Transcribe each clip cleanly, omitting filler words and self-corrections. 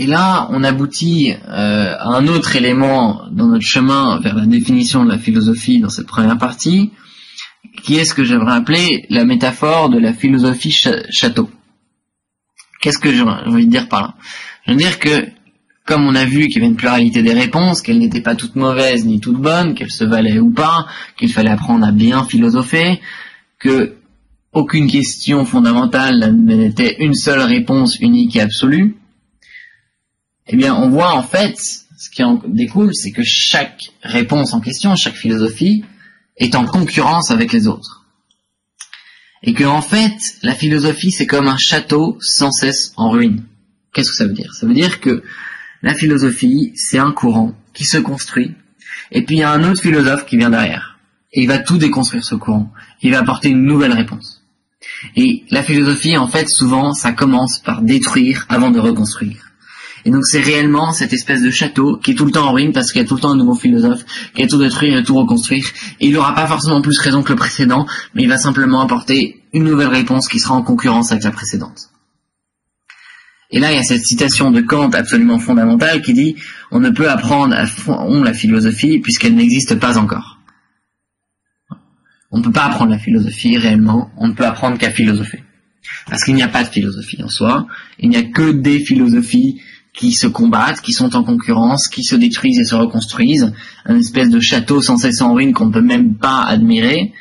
Et là, on aboutit à un autre élément dans notre chemin vers la définition de la philosophie dans cette première partie, qui est ce que j'aimerais appeler la métaphore de la philosophie château. Qu'est-ce que j'ai envie de dire par là? Je veux dire que, comme on a vu qu'il y avait une pluralité des réponses, qu'elles n'étaient pas toutes mauvaises ni toutes bonnes, qu'elles se valaient ou pas, qu'il fallait apprendre à bien philosopher, que aucune question fondamentale n'était une seule réponse unique et absolue, eh bien, on voit en fait, ce qui en découle, c'est que chaque réponse en question, chaque philosophie, est en concurrence avec les autres. Et que, en fait, la philosophie, c'est comme un château sans cesse en ruine. Qu'est-ce que ça veut dire? Ça veut dire que la philosophie, c'est un courant qui se construit, et puis il y a un autre philosophe qui vient derrière. Et il va tout déconstruire ce courant. Il va apporter une nouvelle réponse. Et la philosophie, en fait, souvent, ça commence par détruire avant de reconstruire. Et donc c'est réellement cette espèce de château qui est tout le temps en ruine parce qu'il y a tout le temps un nouveau philosophe qui va tout détruire et tout reconstruire. Et il n'aura pas forcément plus raison que le précédent, mais il va simplement apporter une nouvelle réponse qui sera en concurrence avec la précédente. Et là, il y a cette citation de Kant absolument fondamentale qui dit « On ne peut apprendre à fond la philosophie puisqu'elle n'existe pas encore. » On ne peut pas apprendre la philosophie réellement, on ne peut apprendre qu'à philosopher. Parce qu'il n'y a pas de philosophie en soi, il n'y a que des philosophies qui se combattent, qui sont en concurrence, qui se détruisent et se reconstruisent, un espèce de château sans cesse en ruine qu'on ne peut même pas admirer,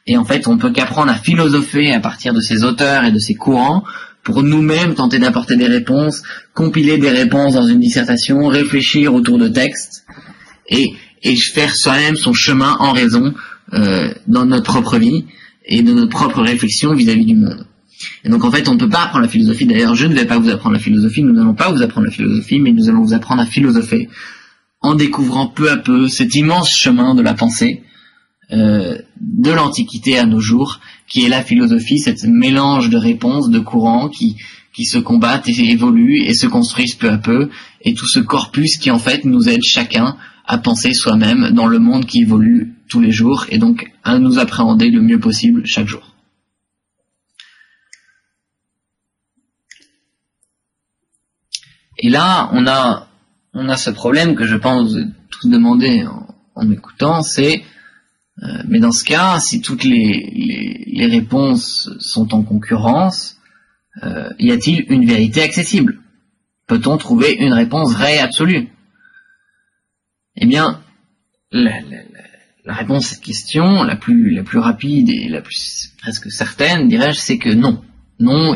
et en fait on ne peut qu'apprendre à philosopher à partir de ces auteurs et de ces courants, pour nous-mêmes tenter d'apporter des réponses, compiler des réponses dans une dissertation, réfléchir autour de textes, et faire soi-même son chemin en raison dans notre propre vie, et de notre propre réflexion vis-à-vis du monde. Et donc en fait on ne peut pas apprendre la philosophie, d'ailleurs je ne vais pas vous apprendre la philosophie, nous n'allons pas vous apprendre la philosophie, mais nous allons vous apprendre à philosopher, en découvrant peu à peu cet immense chemin de la pensée, de l'Antiquité à nos jours, qui est la philosophie, cette mélange de réponses, de courants qui se combattent et évoluent et se construisent peu à peu, et tout ce corpus qui en fait nous aide chacun à penser soi-même dans le monde qui évolue tous les jours, et donc à nous appréhender le mieux possible chaque jour. Et là, on a ce problème que je pense vous tous demander en m'écoutant, c'est mais dans ce cas, si toutes les réponses sont en concurrence, y a-t-il une vérité accessible? Peut-on trouver une réponse vraie et absolue? Eh bien, la réponse à cette question, la plus rapide et la plus presque certaine, dirais-je, c'est que non. Non,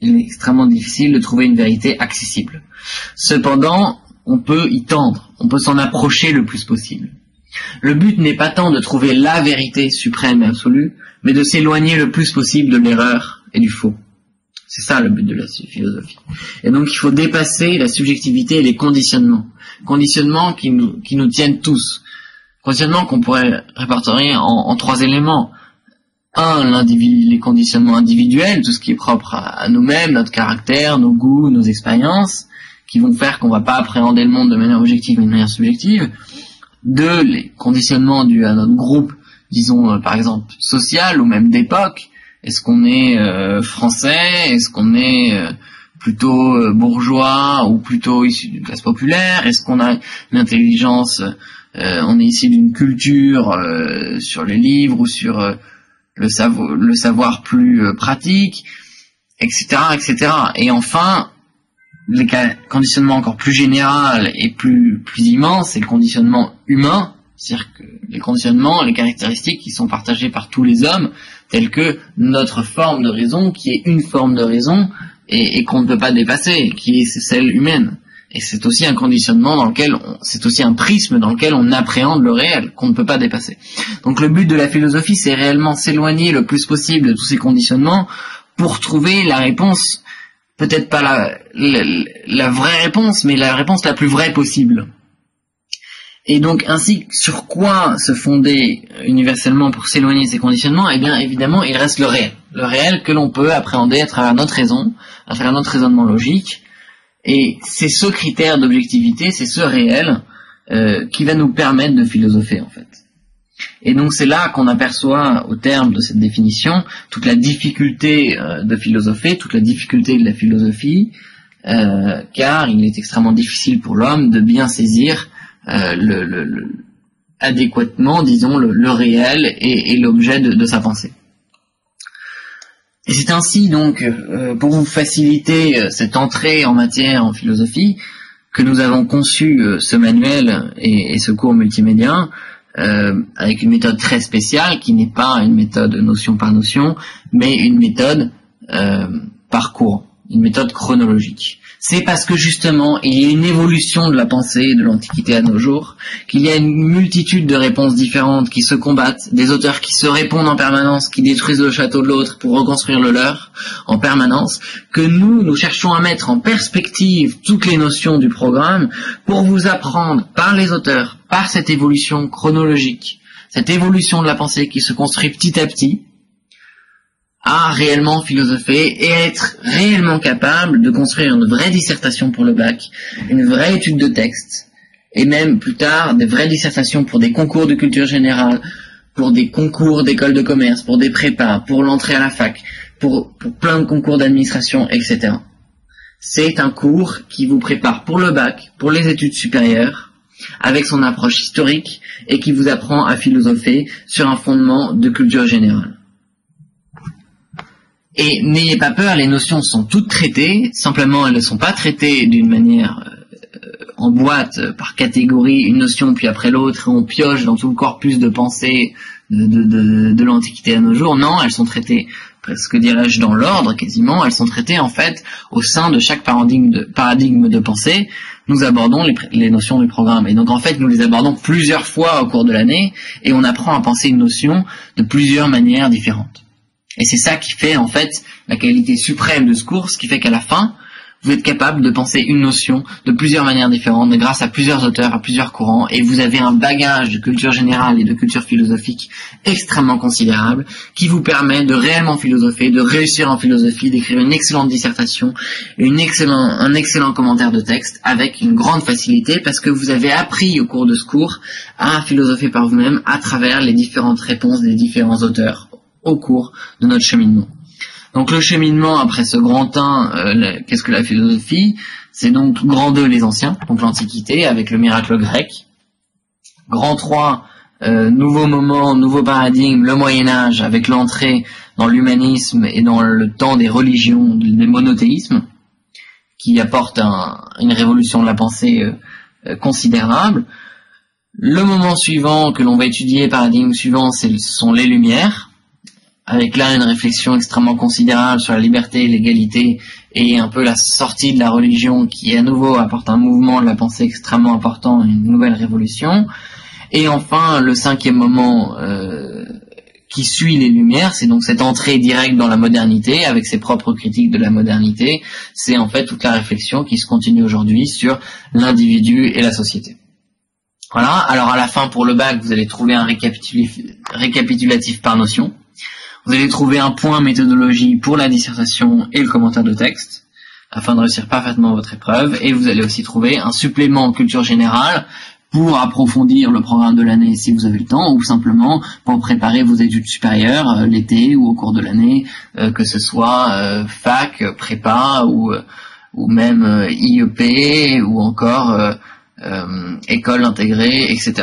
il est extrêmement difficile de trouver une vérité accessible. Cependant, on peut y tendre, on peut s'en approcher le plus possible. Le but n'est pas tant de trouver la vérité suprême et absolue, mais de s'éloigner le plus possible de l'erreur et du faux. C'est ça le but de la philosophie. Et donc il faut dépasser la subjectivité et les conditionnements. Conditionnements qui nous tiennent tous. Conditionnements qu'on pourrait répertorier en trois éléments. Les conditionnements individuels, tout ce qui est propre à nous-mêmes, notre caractère, nos goûts, nos expériences, qui vont faire qu'on va pas appréhender le monde de manière objective mais de manière subjective. 2, les conditionnements dus à notre groupe, disons par exemple social ou même d'époque. Est-ce qu'on est français? Est-ce qu'on est plutôt bourgeois ou plutôt issu d'une classe populaire? Est-ce qu'on a une intelligence, on est issu d'une culture sur les livres ou sur le savoir plus pratique, etc., etc. Et enfin, les conditionnements encore plus général et plus immenses, c'est le conditionnement humain, c'est-à-dire que les conditionnements, les caractéristiques qui sont partagées par tous les hommes, telles que notre forme de raison, qui est une forme de raison, et qu'on ne peut pas dépasser, qui est celle humaine. Et c'est aussi un conditionnement dans lequel, c'est aussi un prisme dans lequel on appréhende le réel, qu'on ne peut pas dépasser. Donc le but de la philosophie, c'est réellement s'éloigner le plus possible de tous ces conditionnements pour trouver la réponse, peut-être pas la vraie réponse, mais la réponse la plus vraie possible. Et donc ainsi, sur quoi se fonder universellement pour s'éloigner de ces conditionnements? Eh bien évidemment, il reste le réel que l'on peut appréhender à travers notre raison, à travers notre raisonnement logique. Et c'est ce critère d'objectivité, c'est ce réel qui va nous permettre de philosopher en fait. Et donc c'est là qu'on aperçoit au terme de cette définition toute la difficulté de philosopher, toute la difficulté de la philosophie, car il est extrêmement difficile pour l'homme de bien saisir adéquatement, disons, le réel et l'objet de sa pensée. Et c'est ainsi donc, pour vous faciliter cette entrée en matière en philosophie, que nous avons conçu ce manuel et ce cours multimédia, avec une méthode très spéciale qui n'est pas une méthode notion par notion, mais une méthode par cours, une méthode chronologique. C'est parce que justement il y a une évolution de la pensée de l'Antiquité à nos jours, qu'il y a une multitude de réponses différentes qui se combattent, des auteurs qui se répondent en permanence, qui détruisent le château de l'autre pour reconstruire le leur en permanence, que nous cherchons à mettre en perspective toutes les notions du programme pour vous apprendre par les auteurs, par cette évolution chronologique, cette évolution de la pensée qui se construit petit à petit, à réellement philosopher et à être réellement capable de construire une vraie dissertation pour le bac, une vraie étude de texte, et même plus tard des vraies dissertations pour des concours de culture générale, pour des concours d'école de commerce, pour des prépas, pour l'entrée à la fac, pour plein de concours d'administration, etc. C'est un cours qui vous prépare pour le bac, pour les études supérieures, avec son approche historique, et qui vous apprend à philosopher sur un fondement de culture générale. Et n'ayez pas peur, les notions sont toutes traitées, simplement elles ne sont pas traitées d'une manière en boîte, par catégorie, une notion puis après l'autre, et on pioche dans tout le corpus de pensée de l'Antiquité à nos jours. Non, elles sont traitées, presque dirais-je dans l'ordre quasiment, elles sont traitées en fait au sein de chaque paradigme de pensée. Nous abordons les notions du programme, et donc en fait nous les abordons plusieurs fois au cours de l'année, et on apprend à penser une notion de plusieurs manières différentes. Et c'est ça qui fait en fait la qualité suprême de ce cours, ce qui fait qu'à la fin, vous êtes capable de penser une notion de plusieurs manières différentes, grâce à plusieurs auteurs, à plusieurs courants, et vous avez un bagage de culture générale et de culture philosophique extrêmement considérable, qui vous permet de réellement philosopher, de réussir en philosophie, d'écrire une excellente dissertation, un excellent commentaire de texte, avec une grande facilité, parce que vous avez appris au cours de ce cours à philosopher par vous-même à travers les différentes réponses des différents auteurs au cours de notre cheminement. Donc le cheminement après ce grand 1, qu'est-ce que la philosophie? C'est donc grand 2 les anciens, donc l'Antiquité avec le miracle grec. Grand 3, nouveau moment, nouveau paradigme, le Moyen-Âge avec l'entrée dans l'humanisme et dans le temps des religions, des monothéismes, qui apporte une révolution de la pensée considérable. Le moment suivant que l'on va étudier, paradigme suivant, ce sont les Lumières, avec là une réflexion extrêmement considérable sur la liberté, l'égalité et un peu la sortie de la religion qui à nouveau apporte un mouvement de la pensée extrêmement important, une nouvelle révolution. Et enfin le 5e moment qui suit les Lumières, c'est donc cette entrée directe dans la modernité avec ses propres critiques de la modernité. C'est en fait toute la réflexion qui se continue aujourd'hui sur l'individu et la société. Voilà, alors à la fin pour le bac vous allez trouver un récapitulatif par notion. Vous allez trouver un point méthodologie pour la dissertation et le commentaire de texte, afin de réussir parfaitement votre épreuve, et vous allez aussi trouver un supplément en culture générale pour approfondir le programme de l'année si vous avez le temps, ou simplement pour préparer vos études supérieures l'été ou au cours de l'année, que ce soit fac, prépa ou même IEP ou encore école intégrée, etc.